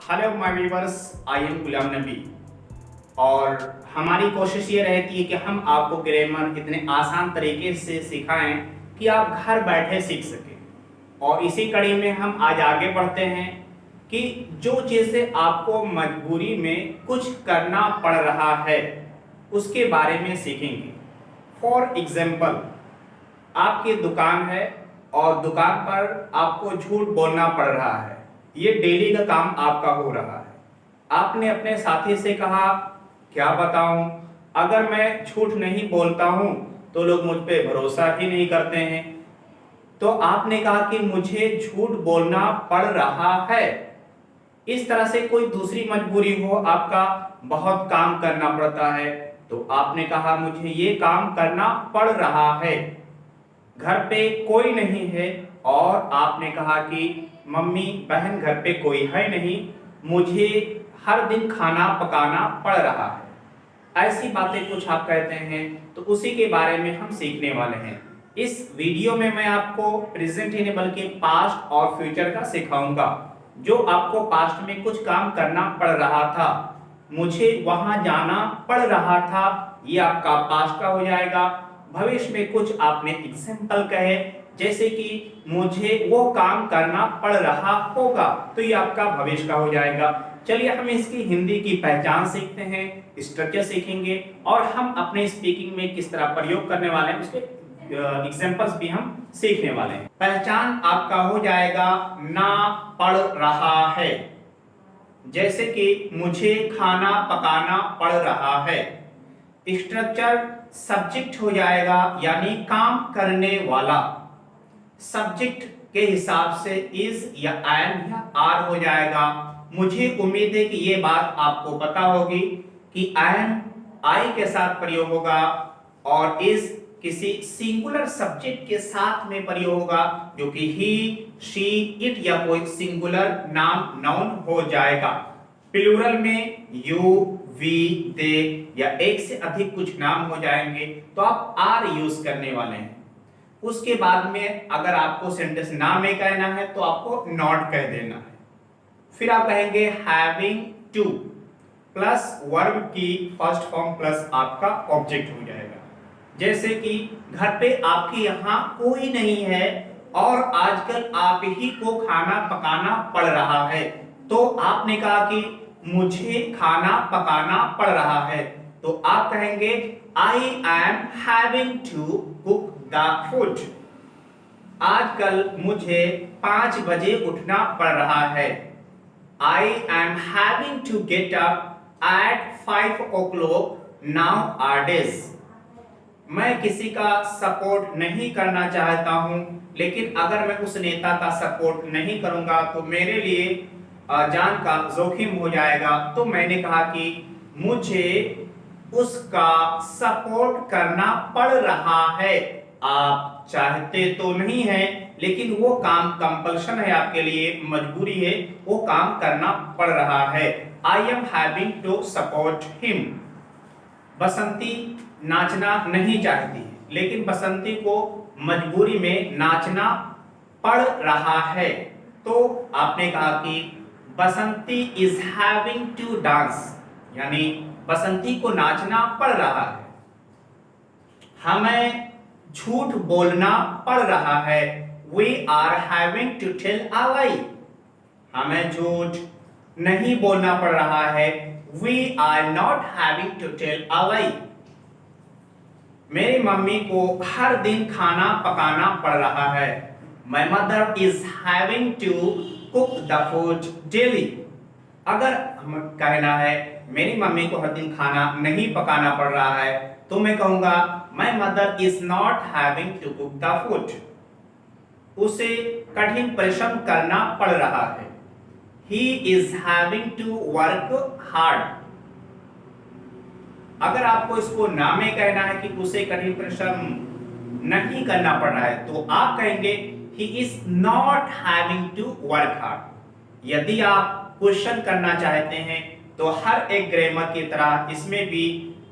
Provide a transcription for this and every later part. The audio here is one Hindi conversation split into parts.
Hello my viewers, I am Ghulam Nabi. और हमारी कोशिश ये रहती है कि हम आपको ग्रामर इतने आसान तरीके से सिखाएं कि आप घर बैठे सीख सकें। और इसी कड़ी में हम आज आगे बढ़ते हैं कि जो चीज़ें आपको मजबूरी में कुछ करना पड़ रहा है उसके बारे में सीखेंगे। फॉर एग्जाम्पल, आपकी दुकान है और दुकान पर आपको झूठ बोलना पड़ रहा है। ये डेली का काम आपका हो रहा है। आपने अपने साथी से कहा, क्या बताऊं, अगर मैं झूठ नहीं बोलता हूं तो लोग मुझ पे भरोसा ही नहीं करते हैं। तो आपने कहा कि मुझे झूठ बोलना पड़ रहा है। इस तरह से कोई दूसरी मजबूरी हो, आपका बहुत काम करना पड़ता है, तो आपने कहा मुझे ये काम करना पड़ रहा है। घर पे कोई नहीं है और आपने कहा कि मम्मी बहन घर पे कोई है नहीं, मुझे हर दिन खाना पकाना पड़ रहा है। ऐसी बातें कुछ आप कहते हैं, तो उसी के बारे में हम सीखने वाले हैं। इस वीडियो में मैं आपको प्रेजेंट ही नहीं बल्कि पास्ट और फ्यूचर का सिखाऊंगा। जो आपको पास्ट में कुछ काम करना पड़ रहा था, मुझे वहां जाना पड़ रहा था, ये आपका पास्ट का हो जाएगा। भविष्य में कुछ आपने एग्जाम्पल कहे, जैसे कि मुझे वो काम करना पड़ रहा होगा, तो ये आपका भविष्य का हो जाएगा। चलिए हम इसकी हिंदी की पहचान सीखते हैं, स्ट्रक्चर सीखेंगे और हम अपने स्पीकिंग में किस तरह प्रयोग करने वाले हैं उसके एग्जाम्पल्स भी हम सीखने वाले हैं। पहचान आपका हो जाएगा ना पड़ रहा है। जैसे कि मुझे खाना पकाना पड़ रहा है। स्ट्रक्चर सब्जेक्ट हो जाएगा, यानी काम करने वाला। सब्जेक्ट के हिसाब से इज या एम या आर हो जाएगा। मुझे उम्मीद है कि ये बात आपको पता होगी कि एम आई के साथ प्रयोग होगा और इज किसी सिंगुलर सब्जेक्ट के साथ में प्रयोग होगा, जो कि ही, शी, इट या कोई सिंगुलर नाम नाउन हो जाएगा। प्लूरल में यू, वी, दे या एक से अधिक कुछ नाम हो जाएंगे तो आप आर यूज करने वाले हैं। उसके बाद में अगर आपको सेंटेंस ना में कहना है तो आपको नॉट कह देना है। फिर आप कहेंगे हैविंग टू प्लस वर्ब की फर्स्ट फॉर्म प्लस आपका ऑब्जेक्ट हो जाएगा। जैसे कि घर पे आपके यहाँ कोई नहीं है और आजकल आप ही को खाना पकाना पड़ रहा है, तो आपने कहा कि मुझे खाना पकाना पड़ रहा है, तो आप कहेंगे I am having to cook the food। आजकल मुझे 5 बजे उठना पड़ रहा है। I am having to get up at 5 o'clock nowadays। मैं किसी का सपोर्ट नहीं करना चाहता हूं, लेकिन अगर मैं उस नेता का सपोर्ट नहीं करूंगा तो मेरे लिए जान का जोखिम हो जाएगा। तो मैंने कहा कि मुझे उसका सपोर्ट करना पड़ रहा है। आप चाहते तो नहीं है, लेकिन वो काम कंपल्शन है, आपके लिए मजबूरी है, वो काम करना पड़ रहा है। I am having to support him. Basanti नाचना नहीं चाहती है, लेकिन बसंती को मजबूरी में नाचना पड़ रहा है, तो आपने कहा कि बसंती इज हैविंग टू डांस, यानी बसंती को नाचना पड़ रहा है। हमें झूठ बोलना पड़ रहा है। We are having to tell a lie। हमें झूठ नहीं बोलना पड़ रहा है। We are not having to tell a lie। मेरी मम्मी को हर दिन खाना पकाना पड़ रहा है। My mother is having to cook the food daily। अगर हम कहना है मेरी मम्मी को हर दिन खाना नहीं पकाना पड़ रहा है, तो मैं कहूंगा My mother is not having to cook the food। उसे कठिन परिश्रम करना पड़ रहा है। He is having to work hard। अगर आपको इसको ना में कहना है कि उसे कठिन परिश्रम नहीं करना पड़ रहा है, तो आप कहेंगे He is not having to work hard। यदि आप क्वेश्चन करना चाहते हैं तो हर एक ग्रामर की तरह इसमें भी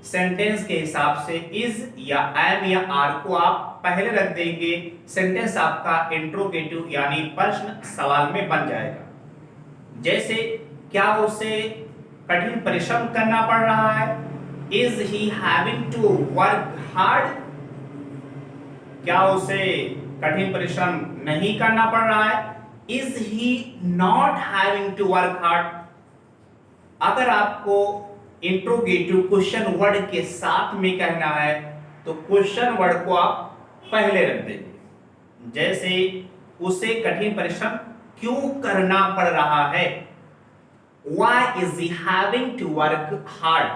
सेंटेंस के हिसाब से इज या एम या आर को आप पहले रख देंगे। सेंटेंस आपका इंट्रोगेटिव यानी प्रश्न सवाल में बन जाएगा। जैसे क्या उसे कठिन परिश्रम करना पड़ रहा है? Is he having to work hard? क्या उसे कठिन परिश्रम नहीं करना पड़ रहा है? Is he not having to work hard? अगर आपको इंट्रोगेटिव क्वेश्चन वर्ड के साथ में कहना है तो क्वेश्चन वर्ड को आप पहले रख देंगे। जैसे उसे कठिन परिश्रम क्यों करना पड़ रहा है? Why is he having to work hard?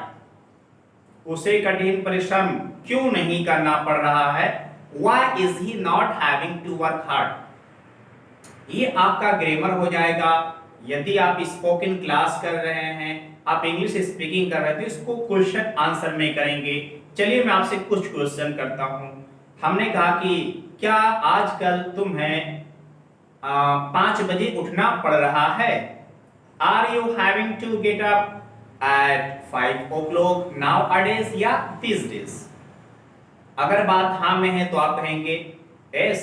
उसे कठिन परिश्रम क्यों नहीं करना पड़ रहा है? Why is he not having to work hard? ये आपका ग्रामर हो जाएगा। यदि आप स्पोकन क्लास कर रहे हैं, आप इंग्लिश स्पीकिंग कर रहे हैं, तो इसको क्वेश्चन आंसर में करेंगे। चलिए मैं आपसे कुछ क्वेश्चन करता हूं। हमने कहा कि क्या आजकल तुम्हें 5 बजे उठना पड़ रहा है? Are you having to get up at 5 o'clock nowadays या these days? अगर बात हाँ में है तो आप कहेंगे yes,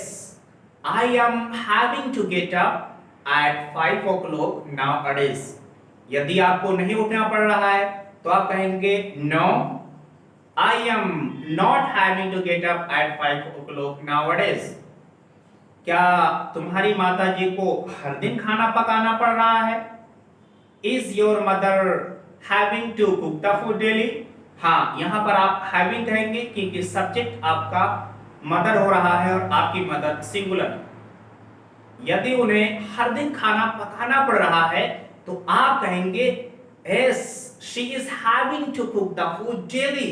I am having to get up at 5 o'clock nowadays. यदि आपको नहीं उठना पड़ रहा है तो आप कहेंगे no, I am not having to get up at 5 o'clock nowadays. क्या तुम्हारी माता जी को हर दिन खाना पकाना पड़ रहा है? Is your mother having to cook the food daily? हाँ, यहाँ पर आप having कहेंगे क्योंकि सब्जेक्ट आपका मदर हो रहा है और आपकी मदर सिंगुलर। यदि उन्हें हर दिन खाना पकाना पड़ रहा है तो आप कहेंगे yes, she is having to cook the food daily.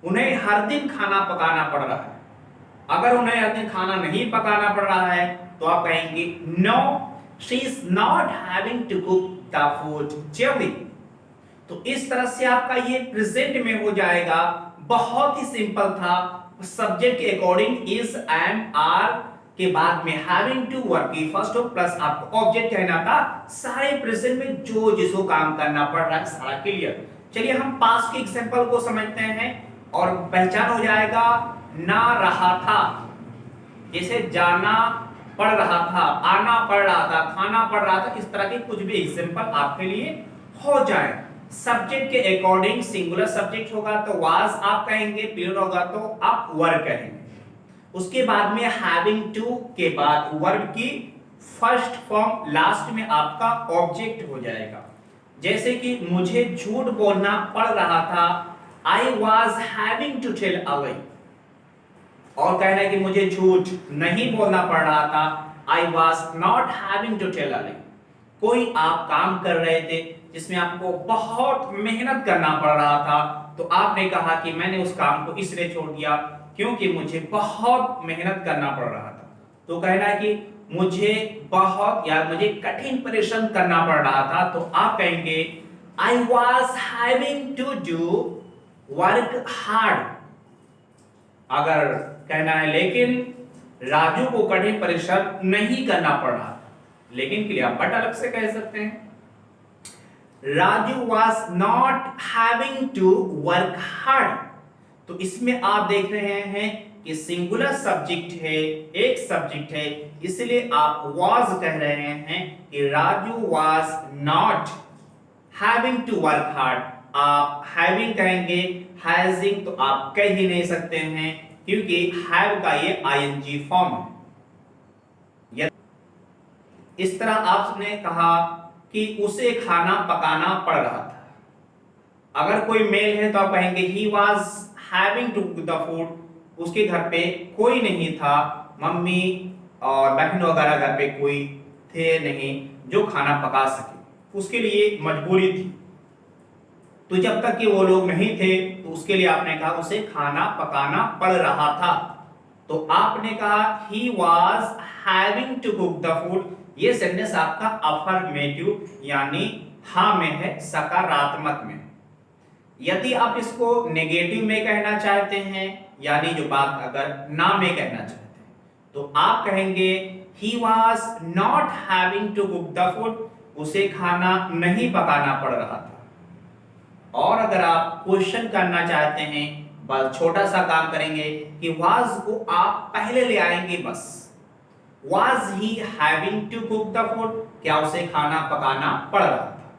उन्हें हर दिन खाना पकाना पड़ रहा है। अगर उन्हें हर दिन खाना नहीं पकाना पड़ रहा है तो आप कहेंगे no, she is not having to cook the food daily. तो इस तरह से आपका ये प्रेजेंट में हो जाएगा। बहुत ही सिंपल था। सब्जेक्ट के अकॉर्डिंग इज एंड आर के बाद में हैविंग टू वर्क की फर्स्ट हो प्लस आपको ऑब्जेक्ट कहना था। सारे प्रेजेंट में जो जिसको काम करना पड़ रहा है सारा क्लियर। चलिए हम पास्ट के एग्जांपल को समझते हैं और पहचान हो जाएगा। ना रहा था, जैसे जाना पड़ रहा था, आना पड़ रहा था, खाना पड़ रहा था, इस तरह के कुछ भी एग्जांपल आपके लिए हो जाए। सब्जेक्ट के अकॉर्डिंग सिंगुलर सब्जेक्ट होगा तो वाज आप कहेंगे, प्लूरल होगा तो आप वर कहेंगे। उसके बाद में हैविंग टू के बाद वर्ब की फर्स्ट फॉर्म लास्ट में आपका ऑब्जेक्ट हो जाएगा। जैसे कि मुझे झूठ बोलना पड़ रहा था, I was having to tell a lie. और कहना है कि मुझे झूठ नहीं बोलना पड़ रहा था, I was not having to tell a lie. कोई आप काम कर रहे थे जिसमें आपको बहुत मेहनत करना पड़ रहा था तो आपने कहा कि मैंने उस काम को इसलिए छोड़ दिया क्योंकि मुझे बहुत मेहनत करना पड़ रहा था। तो कहना है कि मुझे बहुत या मुझे कठिन परिश्रम करना पड़ रहा था तो आप कहेंगे I was having to do work hard. अगर कहना है लेकिन राजू को कठिन परिश्रम नहीं करना पड़ रहा, लेकिन क्रियापद अलग से कह सकते हैं। Raju was not having to work hard। तो इसमें आप देख रहे हैं कि सिंगुलर सब्जेक्ट है, एक सब्जेक्ट है, इसलिए आप was कह रहे हैं कि Raju was not having to work hard। आप having कहेंगे, having तो आप कह ही नहीं सकते हैं क्योंकि have का ये ing फॉर्म है। इस तरह आपने कहा कि उसे खाना पकाना पड़ रहा था। अगर कोई मेल है तो आप कहेंगे he was having to cook the food। उसके घर पे कोई नहीं था, मम्मी और बहन वगैरह घर पे कोई थे नहीं जो खाना पका सके, उसके लिए मजबूरी थी। तो जब तक कि वो लोग नहीं थे तो उसके लिए आपने कहा उसे खाना पकाना पड़ रहा था। तो आपने कहा he was having to cook the food। ये सेंटेंस आपका अफर्मेटिव यानी हाँ में है, सकारात्मक में। यदि आप इसको नेगेटिव में कहना चाहते हैं यानी जो बात अगर ना में कहना चाहते हैं तो आप कहेंगे he was not having to cook the food। उसे खाना नहीं पकाना पड़ रहा था। और अगर आप क्वेश्चन करना चाहते हैं बस छोटा सा काम करेंगे कि was को आप पहले ले आएंगे बस। Was he having to cook the food? क्या उसे खाना पकाना पड़ रहा था?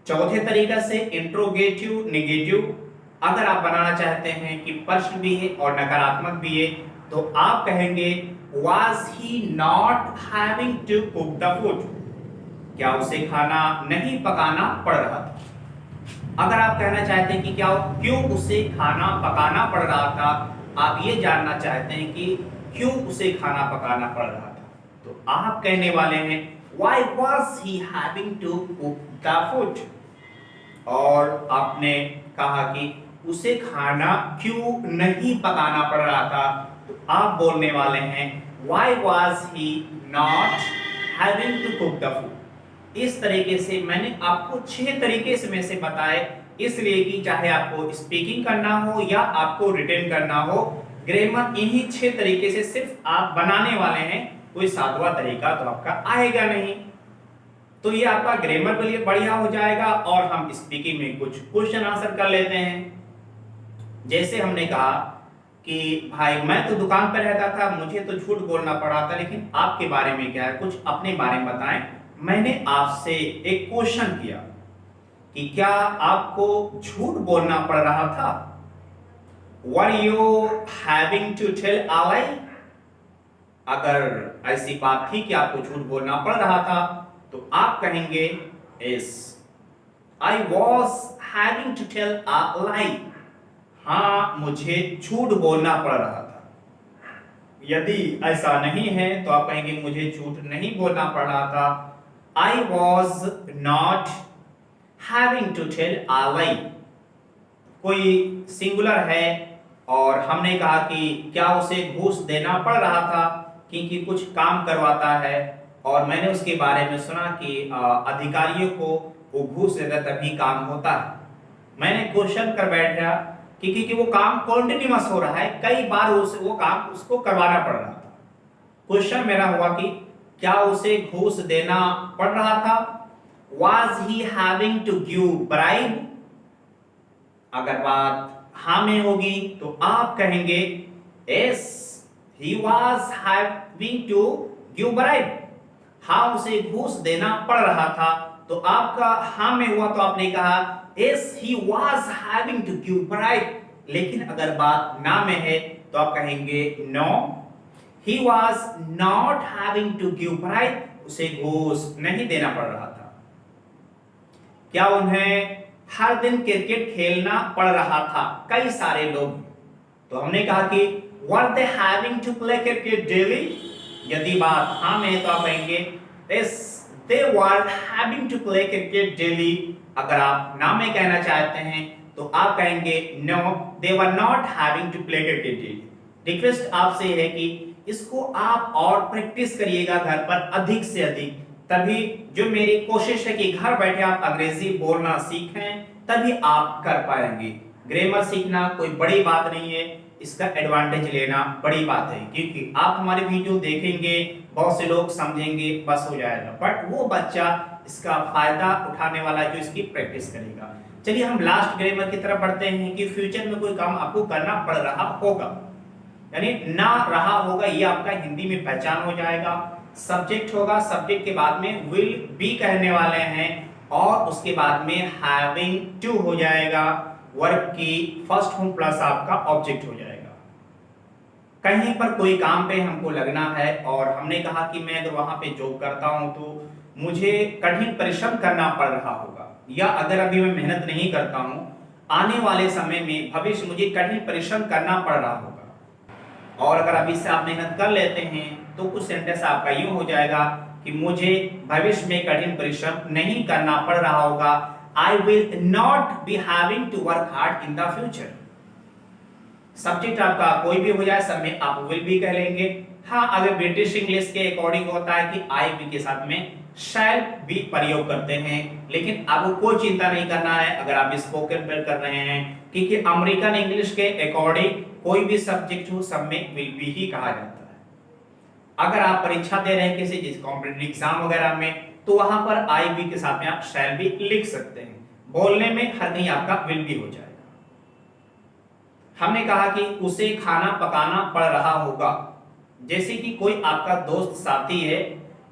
चौथे तरीका से इंट्रोगेटिव नेगेटिव, अगर आप बनाना चाहते हैं कि प्रश्न भी है और नकारात्मक भी है, तो आप कहेंगे was he not having to cook the food, क्या उसे खाना नहीं पकाना पड़ रहा था। अगर आप कहना चाहते हैं कि क्या क्यों उसे खाना पकाना पड़ रहा था, आप ये जानना चाहते हैं कि क्यों उसे खाना पकाना पड़ रहा था, तो आप कहने वाले हैं why was he having to cook the food, और आपने कहा कि उसे खाना क्यों नहीं पकाना पड़ रहा था, तो आप बोलने वाले हैं why was he not having to cook the food। इस तरीके से मैंने आपको 6 तरीके में से बताए, इसलिए कि चाहे आपको स्पीकिंग करना हो या आपको रिटन करना हो, ग्रामर इन्हीं 6 तरीके से सिर्फ आप बनाने वाले हैं, कोई 7वां तरीका तो आपका आएगा नहीं। तो ये आपका ग्रामर के लिए बढ़िया हो जाएगा। और हम स्पीकिंग में कुछ क्वेश्चन आंसर कर लेते हैं। जैसे हमने कहा कि भाई मैं तो दुकान पर रहता था, मुझे तो झूठ बोलना पड़ा था, लेकिन आपके बारे में क्या है, कुछ अपने बारे में बताएं। मैंने आपसे एक क्वेश्चन किया कि क्या आपको झूठ बोलना पड़ रहा था, Were you having to tell a lie? अगर ऐसी बात थी कि आपको झूठ बोलना पड़ रहा था, तो आप कहेंगे yes, I was having to tell a lie। हाँ, मुझे झूठ बोलना पड़ रहा था। यदि ऐसा नहीं है तो आप कहेंगे मुझे झूठ नहीं बोलना पड़ रहा था, I was not having to tell a lie। कोई सिंगुलर है और हमने कहा कि क्या उसे घूस देना पड़ रहा था क्योंकि कुछ काम करवाता है, और मैंने उसके बारे में सुना कि अधिकारियों को वो घूस देता तभी काम होता है। मैंने क्वेश्चन कर बैठा क्योंकि वो काम कॉन्टिन्यूअस हो रहा है, कई बार वो काम उसको करवाना पड़ रहा था। क्वेश्चन मेरा हुआ कि क्या उसे घूस देना पड़ रहा था, Was he having to give bribe? अगर बात हाँ में होगी तो आप कहेंगे yes, he was having to give bribe। हाँ, उसे घूस देना पड़ रहा था, तो आपका हाँ में हुआ तो आपने कहा yes, he was having to give bribe। लेकिन अगर बात ना में है तो आप कहेंगे no, he was not having to give bribe। उसे घूस नहीं देना पड़ रहा था। क्या उन्हें हर दिन क्रिकेट खेलना पड़ रहा था, कई सारे लोग, तो हमने कहा कि were they having to play cricket daily? यदि बात हाँ में है तो आप कहेंगे yes, they were having to play cricket daily। अगर आप ना में कहना चाहते हैं तो आप कहेंगे no, they were not having to play cricket daily। Request आपसे है कि इसको आप और प्रैक्टिस करिएगा घर पर अधिक से अधिक, तभी जो मेरी कोशिश है कि घर बैठे आप अंग्रेजी बोलना सीखें, तभी आप कर पाएंगे। ग्रामर सीखना कोई बड़ी बात नहीं है, इसका एडवांटेज लेना बड़ी बात है, क्योंकि आप हमारे वीडियो देखेंगे, बहुत से लोग समझेंगे, बस हो जाएगा, बट वो बच्चा इसका फायदा उठाने वाला जो इसकी प्रैक्टिस करेगा। चलिए हम लास्ट ग्रामर की तरफ बढ़ते हैं कि फ्यूचर में कोई काम आपको करना पड़ रहा होगा, यानी ना रहा होगा, ये आपका हिंदी में पहचान हो जाएगा। सब्जेक्ट होगा, सब्जेक्ट के बाद में विल बी कहने वाले हैं और उसके बाद में हैविंग टू हो जाएगा, वर्ब की फर्स्ट फॉर्म प्लस आपका ऑब्जेक्ट हो जाएगा। कहीं पर कोई काम पे हमको लगना है और हमने कहा कि मैं अगर वहां पे जॉब करता हूं तो मुझे कठिन परिश्रम करना पड़ रहा होगा, या अगर अभी मैं मेहनत नहीं करता हूं, आने वाले समय में भविष्य मुझे कठिन परिश्रम करना पड़ रहा होगा। और अगर अभी से आप मेहनत कर लेते हैं तो कुछ सेंटेंस आपका यूं हो जाएगा कि मुझे भविष्य में कठिन परिश्रम नहीं करना पड़ रहा होगा। I will not be having to work hard in the future। Subject आपका कोई भी हो जाए, सब में आप विल भी कह लेंगे। हाँ, अगर ब्रिटिश इंग्लिश के अकॉर्डिंग होता है कि आई बी के साथ में शैल भी प्रयोग करते हैं, लेकिन आपको कोई चिंता नहीं करना है अगर आप स्पोकन पर कर रहे हैं, क्योंकि अमेरिकन इंग्लिश के अकॉर्डिंग कोई भी सब्जेक्ट हो सब में विल बी ही कहा जाता है। अगर आप परीक्षा दे रहे हैं किसी चीज कॉम्पिटिटिव एग्जाम वगैरह में, तो वहां पर आई बी के साथ में आप शैल भी लिख सकते हैं, बोलने में हर कहीं आपका विल भी हो जाएगा। हमने कहा कि उसे खाना पकाना पड़ रहा होगा, जैसे कि कोई आपका दोस्त साथी है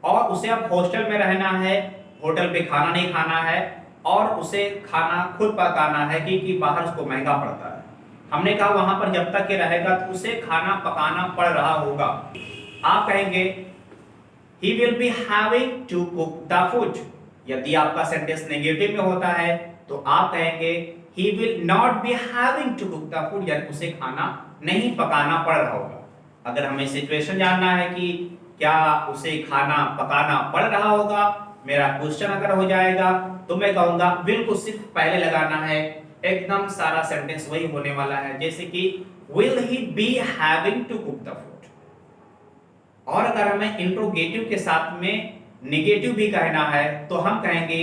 और उसे अब हॉस्टल में रहना है, होटल पे खाना नहीं खाना है, और उसे खाना खुद पकाना है क्योंकि बाहर उसको महंगा पड़ता है। हमने कहा वहां पर जब तक के रहेगा तो उसे खाना पकाना पड़ रहा होगा। आप कहेंगे he will be having to cook the food। यदि आपका सेंटेंस नेगेटिव में होता है तो आप कहेंगे he will not be having to cook the food, यानी उसे खाना नहीं पकाना पड़ रहा होगा। अगर हमें सिचुएशन जानना है कि क्या उसे खाना पकाना पड़ रहा होगा, मेरा क्वेश्चन अगर हो जाएगा तो मैं कहूंगा will को सिर्फ पहले लगाना है, एकदम सारा सेंटेंस वही होने वाला है, जैसे कि will he be having to cook the food। और अगर हमें इंट्रोगेटिव के साथ में नेगेटिव भी कहना है तो हम कहेंगे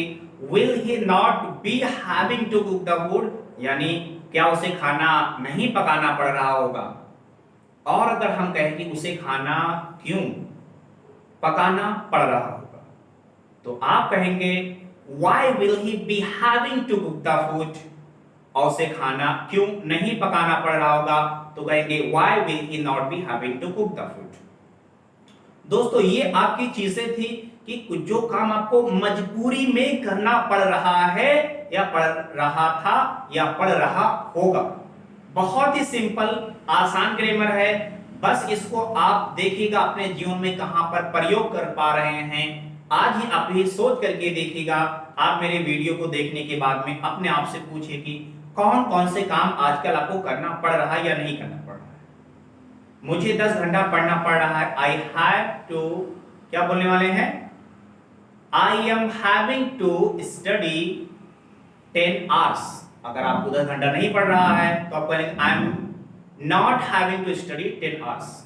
will he not be having to cook the food, यानी क्या उसे खाना नहीं पकाना पड़ रहा होगा। और अगर हम कहें कि उसे खाना क्यों पकाना पड़ रहा होगा तो आप कहेंगे why will he be having to cook the food, और उसे खाना क्यों नहीं पकाना पड़ रहा होगा तो कहेंगे why will he not be having to cook the food। दोस्तों ये आपकी चीजें थी कि कुछ जो काम आपको मजबूरी में करना पड़ रहा है या पड़ रहा था या पड़ रहा होगा। बहुत ही सिंपल आसान ग्रामर है, बस इसको आप देखिएगा अपने जीवन में कहां पर प्रयोग कर पा रहे हैं। आज ही आप ही सोच करके देखिएगा। आप मेरे वीडियो को देखने के बाद में अपने आप से पूछिए कि कौन कौन से काम आजकल आपको करना पड़ रहा है या नहीं करना पड़ रहा है। मुझे 10 घंटा पढ़ना पड़ रहा है, आई हैव टू, क्या बोलने वाले हैं, I am having to study 10 hours. अगर आपको 10 घंटा नहीं पढ़ रहा है तो आप बोलेंगे I am not having to study 10 hours.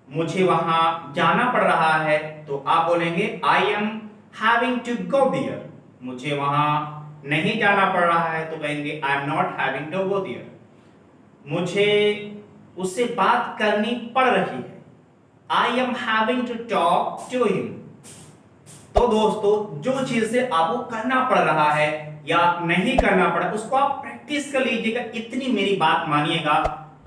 मुझे वहां जाना पड़ रहा है तो आप बोलेंगे I am having to go there. मुझे वहां नहीं जाना पड़ रहा है तो कहेंगे I am not having to go there. मुझे उससे बात करनी पड़ रही है, I am having to talk to him. तो दोस्तों जो चीजें आपको करना पड़ रहा है या नहीं करना पड़ा उसको आप प्रैक्टिस कर लीजिएगा। इतनी मेरी बात मानिएगा,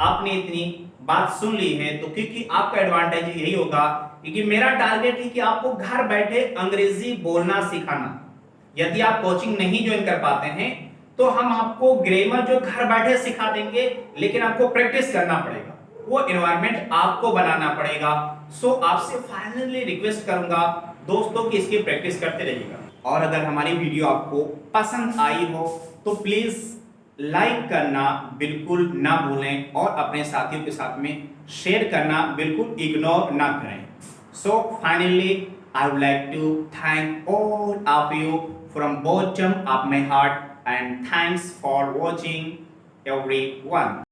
आपने इतनी बात सुन ली है तो क्योंकि आपका एडवांटेज यही होगा, क्योंकि मेरा टारगेट है कि आपको घर बैठे अंग्रेजी बोलना सिखाना। यदि आप कोचिंग नहीं ज्वाइन कर पाते हैं तो हम आपको ग्रामर जो घर बैठे सिखा देंगे, लेकिन आपको प्रैक्टिस करना पड़ेगा, वो एनवायरनमेंट आपको बनाना पड़ेगा। सो आपसे फाइनली रिक्वेस्ट करूंगा दोस्तों कि इसकी प्रैक्टिस करते रहिएगा। और अगर हमारी वीडियो आपको पसंद आई हो तो प्लीज लाइक करना बिल्कुल ना भूलें और अपने साथियों के साथ में शेयर करना बिल्कुल इग्नोर ना करें। So finally I would like to thank all of you from bottom of my heart and thanks for watching everyone.